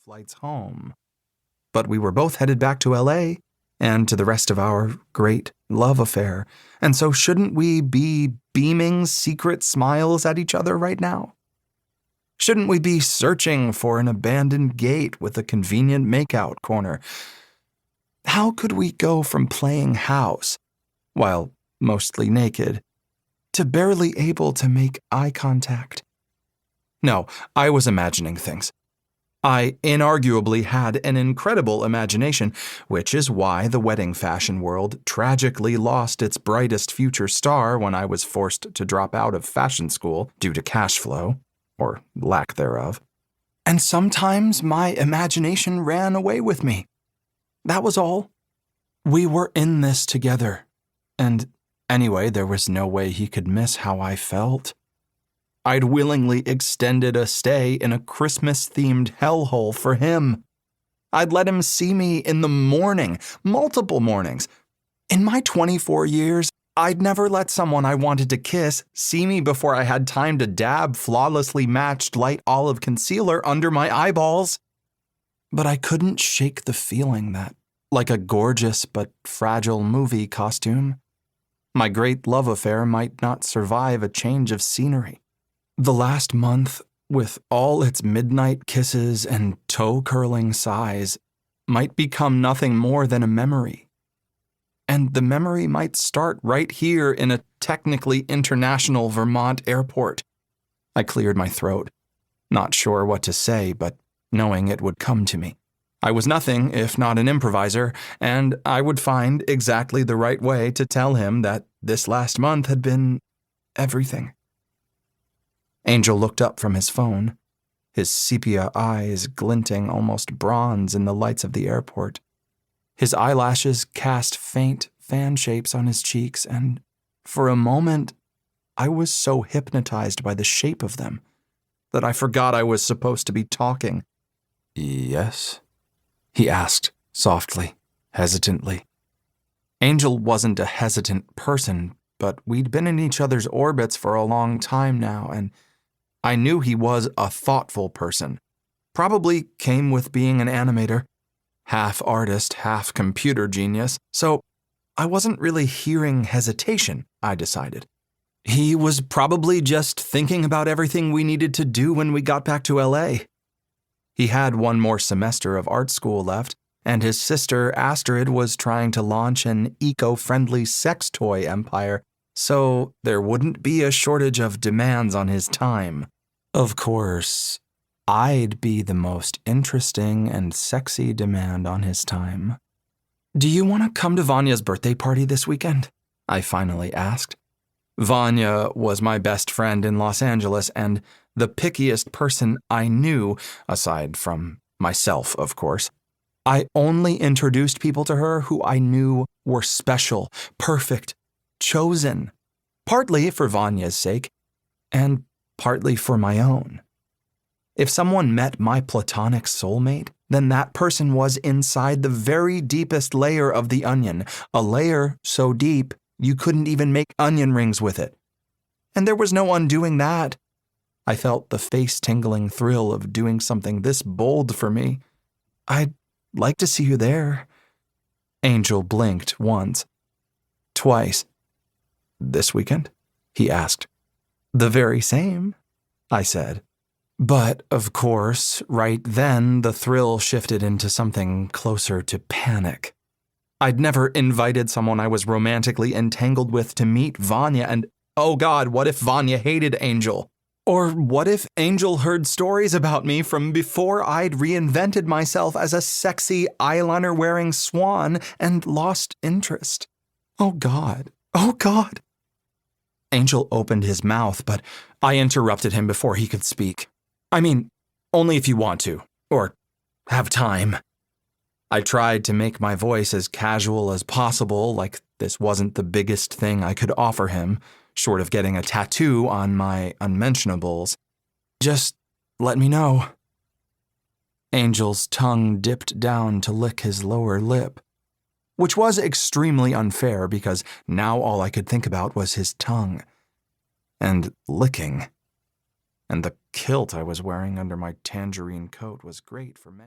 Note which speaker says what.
Speaker 1: flights home. But we were both headed back to LA and to the rest of our great love affair, and so shouldn't we be beaming secret smiles at each other right now? Shouldn't we be searching for an abandoned gate with a convenient makeout corner? How could we go from playing house, while mostly naked, to barely able to make eye contact? No, I was imagining things. I inarguably had an incredible imagination, which is why the wedding fashion world tragically lost its brightest future star when I was forced to drop out of fashion school due to cash flow, or lack thereof. And sometimes my imagination ran away with me. That was all. We were in this together, and anyway, there was no way he could miss how I felt. I'd willingly extended a stay in a Christmas-themed hellhole for him. I'd let him see me in the morning, multiple mornings. In my 24 years, I'd never let someone I wanted to kiss see me before I had time to dab flawlessly matched light olive concealer under my eyeballs. But I couldn't shake the feeling that, like a gorgeous but fragile movie costume, my great love affair might not survive a change of scenery. The last month, with all its midnight kisses and toe-curling sighs, might become nothing more than a memory. And the memory might start right here in a technically international Vermont airport. I cleared my throat, not sure what to say, but knowing it would come to me. I was nothing if not an improviser, and I would find exactly the right way to tell him that this last month had been everything. Angel looked up from his phone, his sepia eyes glinting almost bronze in the lights of the airport. His eyelashes cast faint fan shapes on his cheeks, and for a moment, I was so hypnotized by the shape of them that I forgot I was supposed to be talking. "Yes?" he asked, softly, hesitantly. Angel wasn't a hesitant person, but we'd been in each other's orbits for a long time now, and I knew he was a thoughtful person. Probably came with being an animator, half artist, half computer genius, so I wasn't really hearing hesitation, I decided. He was probably just thinking about everything we needed to do when we got back to LA. He had one more semester of art school left, and his sister Astrid was trying to launch an eco-friendly sex toy empire, so there wouldn't be a shortage of demands on his time. Of course, I'd be the most interesting and sexy demand on his time. "Do you want to come to Vanya's birthday party this weekend?" I finally asked. Vanya was my best friend in Los Angeles and the pickiest person I knew, aside from myself, of course. I only introduced people to her who I knew were special, perfect, chosen, partly for Vanya's sake, and partly for my own. If someone met my platonic soulmate, then that person was inside the very deepest layer of the onion, a layer so deep you couldn't even make onion rings with it. And there was no undoing that. I felt the face-tingling thrill of doing something this bold for me. "I'd like to see you there." Angel blinked once, twice. "This weekend?" he asked. "The very same," I said. But, of course, right then the thrill shifted into something closer to panic. I'd never invited someone I was romantically entangled with to meet Vanya, and oh God, what if Vanya hated Angel? Or what if Angel heard stories about me from before I'd reinvented myself as a sexy eyeliner-wearing swan and lost interest? Oh God, oh God. Angel opened his mouth, but I interrupted him before he could speak. "I mean, only if you want to, or have time." I tried to make my voice as casual as possible, like this wasn't the biggest thing I could offer him, short of getting a tattoo on my unmentionables. "Just let me know." Angel's tongue dipped down to lick his lower lip, which was extremely unfair because now all I could think about was his tongue. And licking. And the kilt I was wearing under my tangerine coat was great for many.